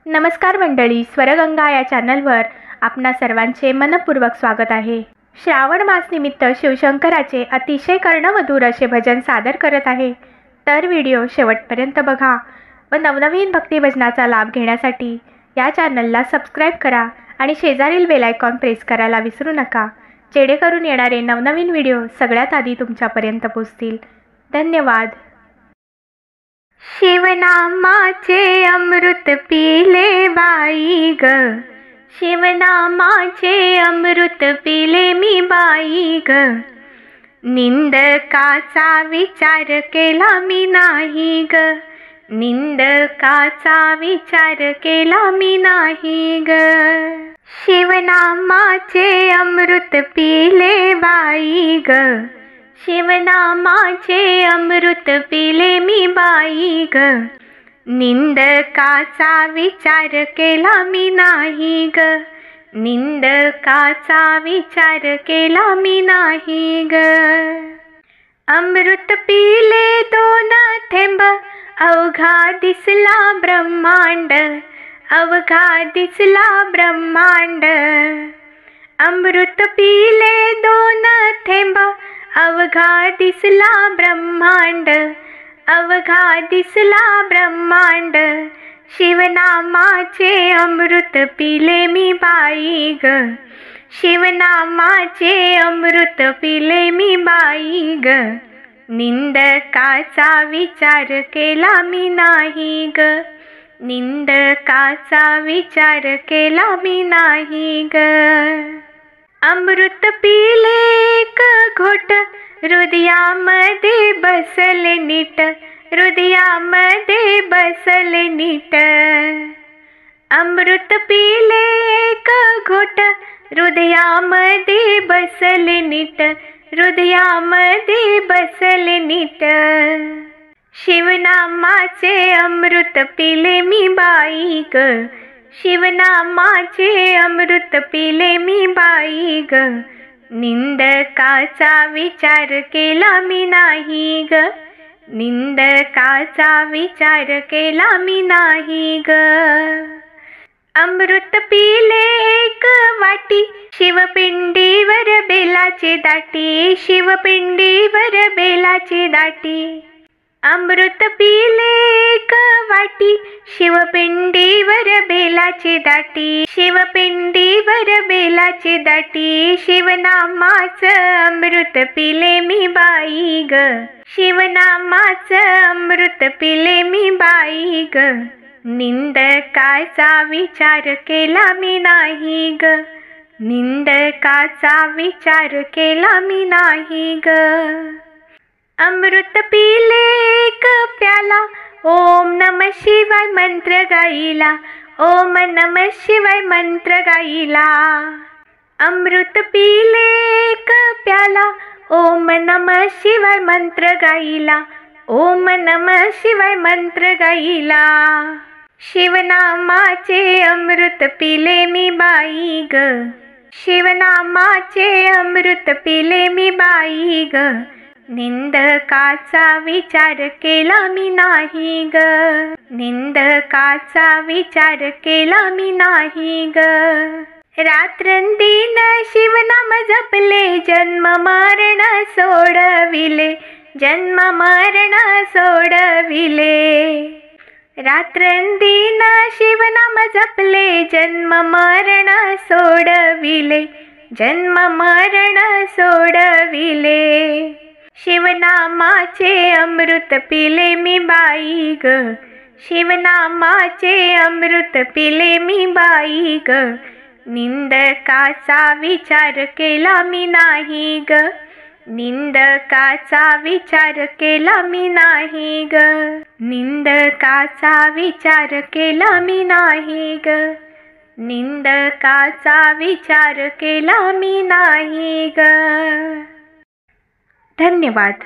नमस्कार मंडळी, स्वरगंगा या चॅनलवर आपणा सर्वांचे मनपूर्वक स्वागत आहे। श्रावण मास निमित्त शिवशंकराचे अतिशय कर्णमधुर असे भजन सादर करत आहे। तर व्हिडिओ शेवटपर्यंत बघा व नवनवीन भक्ती भजनाचा लाभ घेण्यासाठी या चॅनलला सबस्क्राइब करा आणि शेजारील बेल आयकॉन प्रेस करायला विसरू नका, जेणेकरून येणारे नवनवीन व्हिडिओ सगळ्यात आधी तुमच्यापर्यंत पोहोचतील। धन्यवाद। शिवनामाचे अमृत पिले बाई ग, शिवनामाचे अमृत पिले मी बाई ग। निंदकाचा विचार केला मी नाही ग, निंदकाचा विचार केला मी नाही ग। शिवनामाचे अमृत पिले बाई ग, शिवनामाचे अमृत पिले मी बाई ग। निंदकाचा विचार केला मी नाही ग, निंदकाचा विचार केला मी नाही ग। अमृत पिले दोन थेंब, अवघा दिसला ब्रह्मांड, अवघा दिसला ब्रह्मांड। अमृत पिले दोन थेंब, अवघा दिसला ब्रह्मांड, अवघा दिसला ब्रह्मांड। शिवनामाचे अमृत पिले मी बाई ग, शिवनामाचे अमृत पिले मी बाई ग। निंदकाचा विचार केला मी नाही ग, निंदकाचा विचार केला मी नाही ग। अमृत पिले एक घोट, हृदयामध्ये बसले नीट, हृदयामध्ये बसले नीट। अमृत पिले एक घोट, हृदयामध्ये बसले नीट, हृदयामध्ये बसले नीट। शिवनामाचे अमृत पिले मी बाई ग, शिवनामाचे अमृत पिले मी बाई ग। निंदकाचा विचार केला मी नाही ग, निंदकाचा विचार केला मी नाही ग। अमृत पिले एक वाटी, शिवपिंडीवर बेलाची दाटी, शिवपिंडीवर बेलाची दाटी। अमृत पिले एक वाटी, शिवपिंडीवर बेलाची दाटी, शिवपिंडीवर बेलाची दाटी। शिवनामाचं अमृत पिले मी बाई ग, शिवनामाचं अमृत पिले मी बाई ग। निंदकाचा विचार केला मी नाही ग, निंदकाचा विचार केला मी नाही ग। अमृत पिले एक प्याला, ओम नमः शिवाय मंत्र गाईला, ओम नमः शिवाय मंत्र गाईला। अमृत पिले एक प्याला, ओम नमः शिवाय मंत्र गाईला, ओम नमः शिवाय मंत्र गाईला। शिवनामाचे अमृत पिले मी बाई ग, शिवनामाचे अमृत पिले मी बाई ग। निंदकाचा विचार केला मी नाही ग, निंदकाचा विचार केला मी नाही ग। रात्रंदिन शिवनाम जपले, जन्म मरण सोडविले, जन्म मरण सोडविले। रात्रंदिन शिवनाम जपले, जन्म मरण सोडविले, जन्म मरण सोडविले। शिवनामाचे अमृत पिले मी बाई ग, शिवनामाचे अमृत पिले मी बाई ग। निंदकाचा विचार केला मी नाही ग, निंदकाचा विचार केला मी नाही ग, निंदकाचा विचार केला मी नाही ग, निंदकाचा विचार केला मी नाही ग। धन्यवाद।